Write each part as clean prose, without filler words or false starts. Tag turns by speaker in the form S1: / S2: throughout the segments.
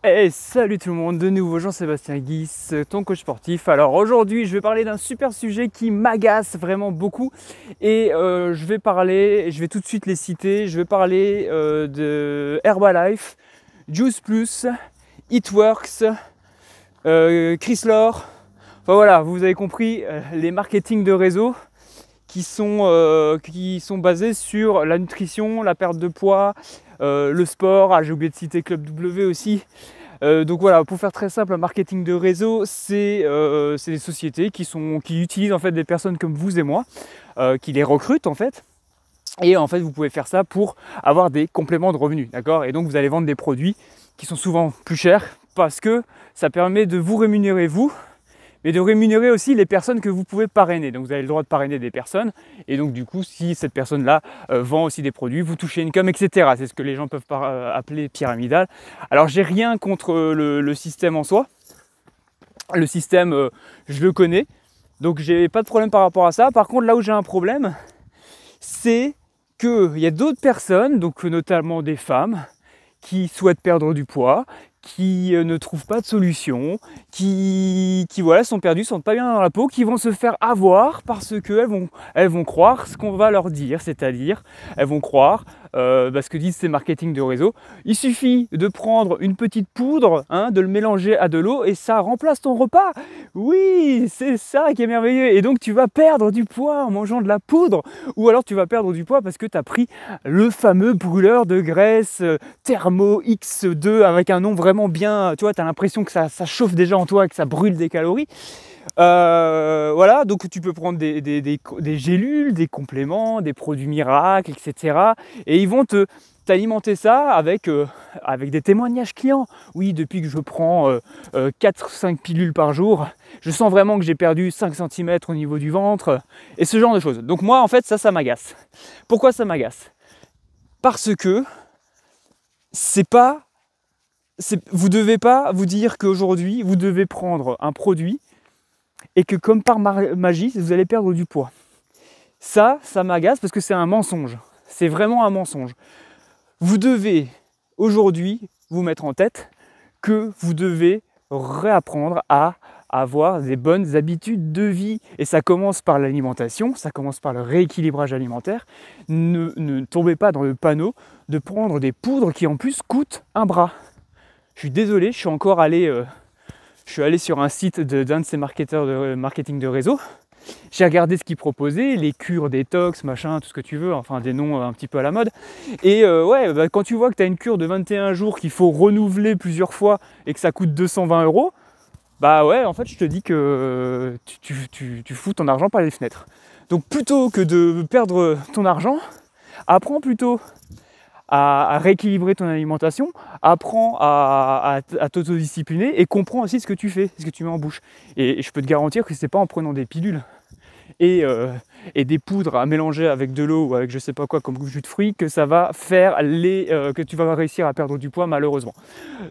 S1: Hey, salut tout le monde, de nouveau Jean-Sébastien Guis, ton coach sportif. Alors aujourd'hui, je vais parler d'un super sujet qui m'agace vraiment beaucoup et je vais tout de suite les citer. Je vais parler de Herbalife, Juice Plus, It Works, Chryslor. Enfin voilà, vous avez compris, les marketing de réseau qui sont basés sur la nutrition, la perte de poids, le sport. Ah, j'ai oublié de citer Club W aussi. Donc voilà, pour faire très simple, un marketing de réseau, c'est des sociétés qui utilisent en fait des personnes comme vous et moi, qui les recrutent en fait. Et en fait, vous pouvez faire ça pour avoir des compléments de revenus, d'accord? Et donc vous allez vendre des produits qui sont souvent plus chers parce que ça permet de vous rémunérer vous, mais de rémunérer aussi les personnes que vous pouvez parrainer. Donc vous avez le droit de parrainer des personnes, et donc du coup, si cette personne-là vend aussi des produits, vous touchez une com, etc. C'est ce que les gens peuvent appeler pyramidal. Alors j'ai rien contre le système en soi. Le système, je le connais, donc j'ai pas de problème par rapport à ça. Par contre, là où j'ai un problème, c'est qu'il y a d'autres personnes, donc notamment des femmes, qui souhaitent perdre du poids, qui ne trouvent pas de solution, qui voilà, sont perdues, sont pas bien dans la peau, qui vont se faire avoir parce qu'elles vont croire ce qu'on va leur dire, c'est-à-dire elles vont croire ce que disent ces marketing de réseau. Il suffit de prendre une petite poudre, hein, de le mélanger à de l'eau et ça remplace ton repas. Oui, c'est ça qui est merveilleux. Et donc tu vas perdre du poids en mangeant de la poudre, ou alors tu vas perdre du poids parce que tu as pris le fameux brûleur de graisse Thermo X2 avec un nom vraiment bien, tu vois, tu as l'impression que ça chauffe déjà en toi, que ça brûle des calories. Voilà, donc tu peux prendre des gélules, des compléments, des produits miracles, etc. Et ils vont t'alimenter ça avec des témoignages clients. Oui, depuis que je prends 4-5 pilules par jour, je sens vraiment que j'ai perdu 5 cm au niveau du ventre, et ce genre de choses. Donc moi, en fait, ça m'agace. Pourquoi ça m'agace? Parce que vous ne devez pas vous dire qu'aujourd'hui, vous devez prendre un produit et que comme par magie, vous allez perdre du poids. Ça m'agace parce que c'est un mensonge. C'est vraiment un mensonge. Vous devez aujourd'hui vous mettre en tête que vous devez réapprendre à avoir des bonnes habitudes de vie. Et ça commence par l'alimentation, ça commence par le rééquilibrage alimentaire. Ne tombez pas dans le panneau de prendre des poudres qui en plus coûtent un bras. Je suis désolé, je suis allé sur un site d'un de ces marketeurs de marketing de réseau. J'ai regardé ce qu'ils proposaient, les cures détox, machin, tout ce que tu veux, enfin des noms un petit peu à la mode. Et quand tu vois que tu as une cure de 21 jours qu'il faut renouveler plusieurs fois et que ça coûte 220 euros, bah ouais, en fait, je te dis que tu fous ton argent par les fenêtres. Donc plutôt que de perdre ton argent, apprends plutôt à rééquilibrer ton alimentation, apprends à t'autodiscipliner et comprends aussi ce que tu fais, ce que tu mets en bouche. Et je peux te garantir que c'est pas en prenant des pilules et des poudres à mélanger avec de l'eau ou avec je sais pas quoi comme jus de fruits que ça va faire que tu vas réussir à perdre du poids, malheureusement.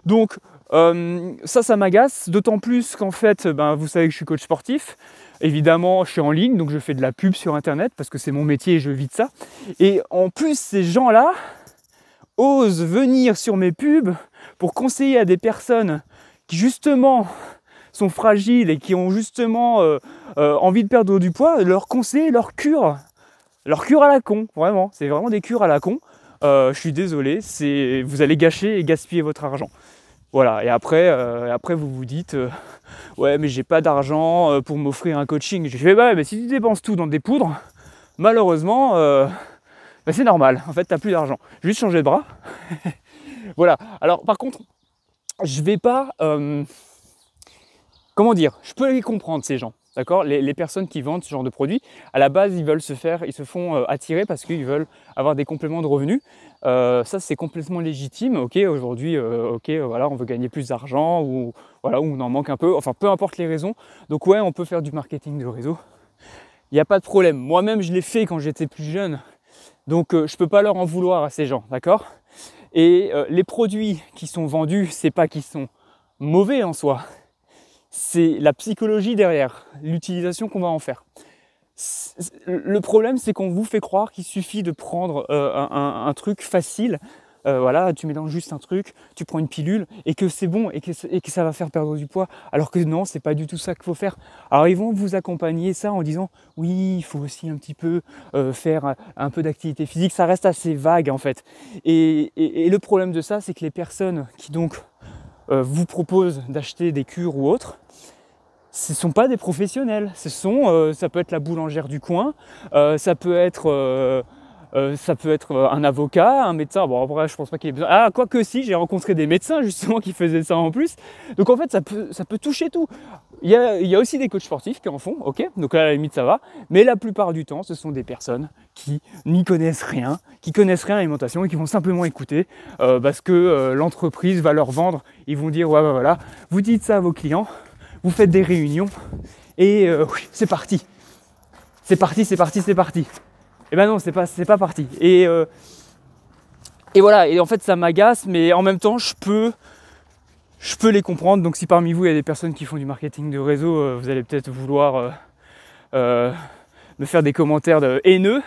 S1: Donc ça m'agace, d'autant plus qu'en fait, vous savez que je suis coach sportif. Évidemment, je suis en ligne, donc je fais de la pub sur internet parce que c'est mon métier et je vis de ça. Et en plus, ces gens-là osent venir sur mes pubs pour conseiller à des personnes qui justement sont fragiles et qui ont justement envie de perdre du poids, leur conseiller leur cure à la con, vraiment, c'est vraiment des cures à la con. Je suis désolé, vous allez gâcher et gaspiller votre argent. Voilà, et après vous vous dites ouais, mais j'ai pas d'argent pour m'offrir un coaching. J'ai fait bah mais si tu dépenses tout dans des poudres, malheureusement c'est normal, en fait t'as plus d'argent. Juste changer de bras. Voilà, alors par contre, je vais pas comment dire, je peux les comprendre ces gens, d'accord, les personnes qui vendent ce genre de produits, à la base ils se font attirer parce qu'ils veulent avoir des compléments de revenus. Ça c'est complètement légitime, ok, aujourd'hui, voilà, on veut gagner plus d'argent ou voilà, on en manque un peu, enfin peu importe les raisons. Donc ouais, on peut faire du marketing de réseau, il n'y a pas de problème. Moi-même je l'ai fait quand j'étais plus jeune, donc je peux pas leur en vouloir à ces gens, d'accord. Et les produits qui sont vendus, c'est pas qu'ils sont mauvais en soi, c'est la psychologie derrière, l'utilisation qu'on va en faire. Le problème, c'est qu'on vous fait croire qu'il suffit de prendre un truc facile voilà, tu mélanges juste un truc, tu prends une pilule et que c'est bon et que ça va faire perdre du poids. Alors que non, c'est pas du tout ça qu'il faut faire. Alors ils vont vous accompagner ça en disant oui, il faut aussi un petit peu faire un peu d'activité physique. Ça reste assez vague en fait. Et le problème de ça, c'est que les personnes qui donc vous proposent d'acheter des cures ou autres, ce ne sont pas des professionnels. Ça peut être la boulangère du coin, ça peut être un avocat, un médecin. Bon, après, je pense pas qu'il ait besoin. Ah, quoique si, j'ai rencontré des médecins justement qui faisaient ça en plus. Donc en fait, ça peut toucher tout. Il y a aussi des coachs sportifs qui en font, ok. Donc là, à la limite, ça va. Mais la plupart du temps, ce sont des personnes qui n'y connaissent rien, qui connaissent rien à l'alimentation et qui vont simplement écouter parce que l'entreprise va leur vendre. Ils vont dire, ouais, bah, voilà, vous dites ça à vos clients, vous faites des réunions et oui, c'est parti. C'est parti, c'est parti, c'est parti. Et ben non, c'est pas parti. Et voilà, et en fait ça m'agace, mais en même temps je peux les comprendre. Donc si parmi vous il y a des personnes qui font du marketing de réseau, vous allez peut-être vouloir me faire des commentaires haineux.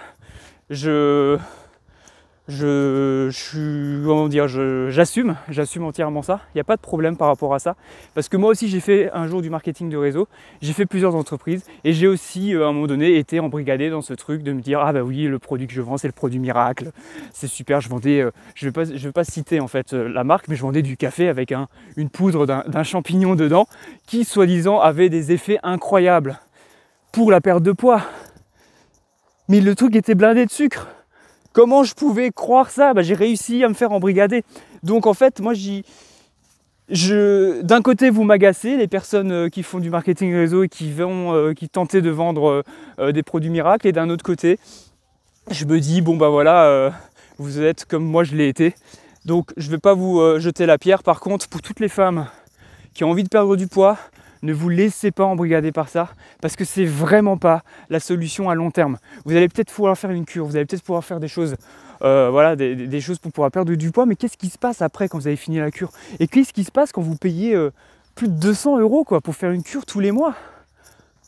S1: J'assume entièrement ça. Il n'y a pas de problème par rapport à ça. Parce que moi aussi, j'ai fait un jour du marketing de réseau. J'ai fait plusieurs entreprises. Et j'ai aussi, à un moment donné, été embrigadé dans ce truc de me dire ah bah oui, le produit que je vends, c'est le produit miracle. C'est super. Je vendais, je vais pas citer en fait la marque, mais je vendais du café avec une poudre d'un champignon dedans qui, soi-disant, avait des effets incroyables pour la perte de poids. Mais le truc était blindé de sucre. Comment je pouvais croire ça? J'ai réussi à me faire embrigader. Donc en fait, moi, d'un côté, vous m'agacez, les personnes qui font du marketing réseau et qui tentaient de vendre des produits miracles. Et d'un autre côté, je me dis, bon bah voilà, vous êtes comme moi je l'ai été. Donc je ne vais pas vous jeter la pierre. Par contre, pour toutes les femmes qui ont envie de perdre du poids, ne vous laissez pas embrigader par ça, parce que c'est vraiment pas la solution à long terme. Vous allez peut-être pouvoir faire une cure, vous allez peut-être pouvoir faire des choses, voilà, des choses pour pouvoir perdre du poids, mais qu'est-ce qui se passe après quand vous avez fini la cure? Et qu'est-ce qui se passe quand vous payez plus de 200 € quoi, pour faire une cure tous les mois?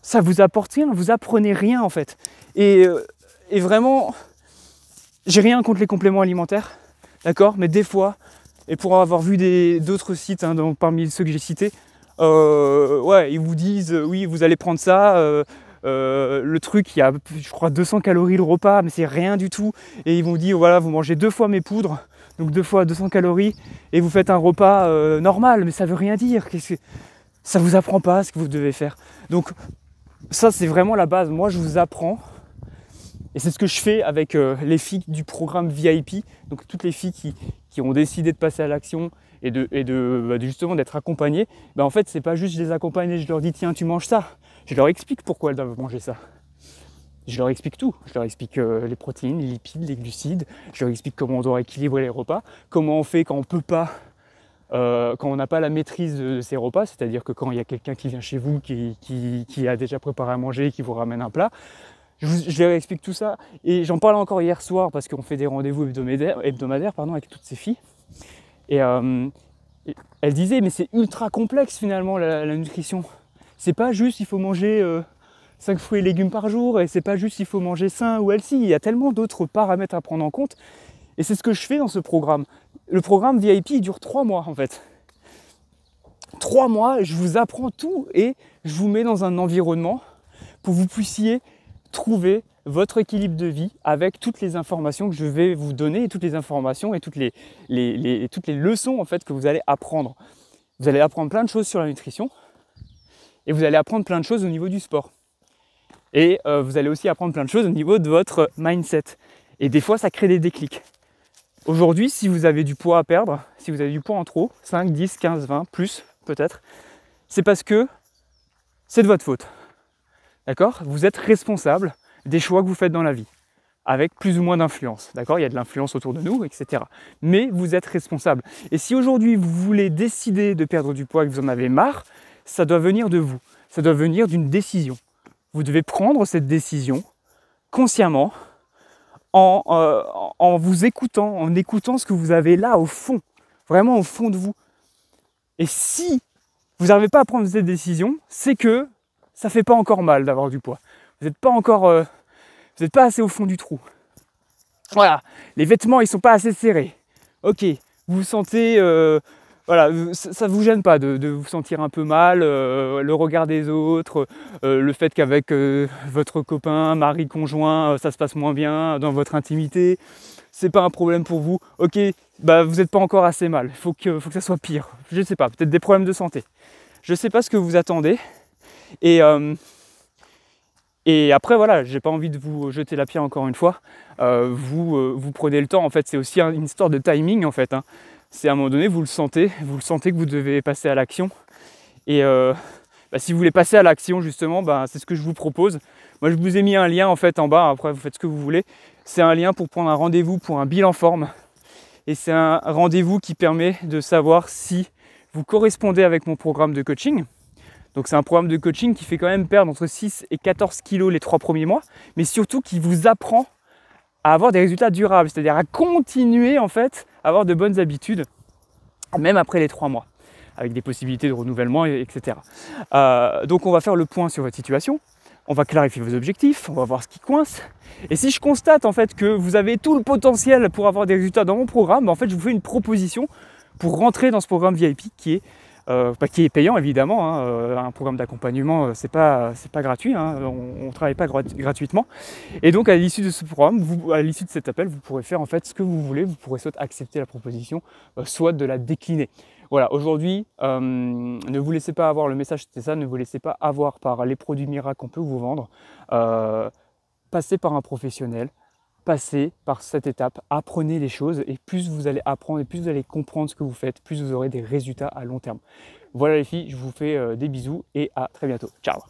S1: Ça vous apporte rien, vous apprenez rien en fait. Et vraiment, j'ai rien contre les compléments alimentaires, d'accord? Mais des fois, et pour avoir vu d'autres sites parmi ceux que j'ai cités, ouais, ils vous disent oui, vous allez prendre ça, le truc, il y a je crois 200 calories le repas, mais c'est rien du tout. Et ils vont dire voilà, vous mangez 2 fois mes poudres, donc 2 fois 200 calories, et vous faites un repas normal, mais ça veut rien dire. Ça vous apprend pas ce que vous devez faire. Donc ça, c'est vraiment la base. Moi, je vous apprends. Et c'est ce que je fais avec les filles du programme VIP, donc toutes les filles qui ont décidé de passer à l'action et justement d'être accompagnées. En fait, c'est pas juste je les accompagne et je leur dis tiens, tu manges ça. Je leur explique pourquoi elles doivent manger ça. Je leur explique tout. Je leur explique les protéines, les lipides, les glucides. Je leur explique comment on doit équilibrer les repas, comment on fait quand on peut pas, quand on n'a pas la maîtrise de ces repas, c'est-à-dire que quand il y a quelqu'un qui vient chez vous, qui a déjà préparé à manger et qui vous ramène un plat. Je leur explique tout ça et j'en parlais encore hier soir parce qu'on fait des rendez-vous hebdomadaires avec toutes ces filles et elles disaient mais c'est ultra complexe finalement la nutrition. C'est pas juste il faut manger 5 fruits et légumes par jour et c'est pas juste il faut manger sain ou healthy, il y a tellement d'autres paramètres à prendre en compte et c'est ce que je fais dans ce programme. Le programme VIP il dure 3 mois en fait. 3 mois, je vous apprends tout et je vous mets dans un environnement pour que vous puissiez trouver votre équilibre de vie avec toutes les informations que je vais vous donner et toutes les informations et toutes les leçons en fait que vous allez apprendre. Vous allez apprendre plein de choses sur la nutrition et vous allez apprendre plein de choses au niveau du sport. Et vous allez aussi apprendre plein de choses au niveau de votre mindset. Et des fois, ça crée des déclics. Aujourd'hui, si vous avez du poids à perdre, si vous avez du poids en trop, 5, 10, 15, 20, plus peut-être, c'est parce que c'est de votre faute. D'accord? Vous êtes responsable des choix que vous faites dans la vie, avec plus ou moins d'influence. D'accord? Il y a de l'influence autour de nous, etc. Mais vous êtes responsable. Et si aujourd'hui vous voulez décider de perdre du poids et que vous en avez marre, ça doit venir de vous. Ça doit venir d'une décision. Vous devez prendre cette décision consciemment en vous écoutant, en écoutant ce que vous avez là au fond, vraiment au fond de vous. Et si vous n'arrivez pas à prendre cette décision, c'est que ça ne fait pas encore mal d'avoir du poids. Vous n'êtes pas encore, vous n'êtes pas assez au fond du trou. Voilà, les vêtements ils sont pas assez serrés. Ok, vous vous sentez, voilà, ça vous gêne pas de vous sentir un peu mal, le regard des autres, le fait qu'avec votre copain, mari, conjoint, ça se passe moins bien dans votre intimité, c'est pas un problème pour vous. Ok, bah vous n'êtes pas encore assez mal, faut que ça soit pire. Je sais pas, peut-être des problèmes de santé. Je sais pas ce que vous attendez. Et après voilà, j'ai pas envie de vous jeter la pierre encore une fois. Vous prenez le temps, en fait, c'est aussi une histoire de timing en fait. Hein. C'est à un moment donné, vous le sentez que vous devez passer à l'action. Et si vous voulez passer à l'action justement, c'est ce que je vous propose. Moi je vous ai mis un lien en fait en bas, après vous faites ce que vous voulez. C'est un lien pour prendre un rendez-vous pour un bilan forme. Et c'est un rendez-vous qui permet de savoir si vous correspondez avec mon programme de coaching. Donc c'est un programme de coaching qui fait quand même perdre entre 6 et 14 kilos les 3 premiers mois, mais surtout qui vous apprend à avoir des résultats durables, c'est-à-dire à continuer en fait à avoir de bonnes habitudes, même après les 3 mois, avec des possibilités de renouvellement, etc. Donc on va faire le point sur votre situation, on va clarifier vos objectifs, on va voir ce qui coince. Et si je constate en fait que vous avez tout le potentiel pour avoir des résultats dans mon programme, en fait je vous fais une proposition pour rentrer dans ce programme VIP qui est payant évidemment, hein. Un programme d'accompagnement c'est pas gratuit, hein. On ne travaille pas gratuitement. Et donc à l'issue de ce programme, à l'issue de cet appel, vous pourrez faire en fait ce que vous voulez, vous pourrez soit accepter la proposition, soit de la décliner. Voilà, aujourd'hui, ne vous laissez pas avoir, le message c'était ça, ne vous laissez pas avoir par les produits miracles qu'on peut vous vendre. Passez par un professionnel, passez par cette étape, apprenez les choses et plus vous allez apprendre et plus vous allez comprendre ce que vous faites, plus vous aurez des résultats à long terme. Voilà les filles, je vous fais des bisous et à très bientôt. Ciao!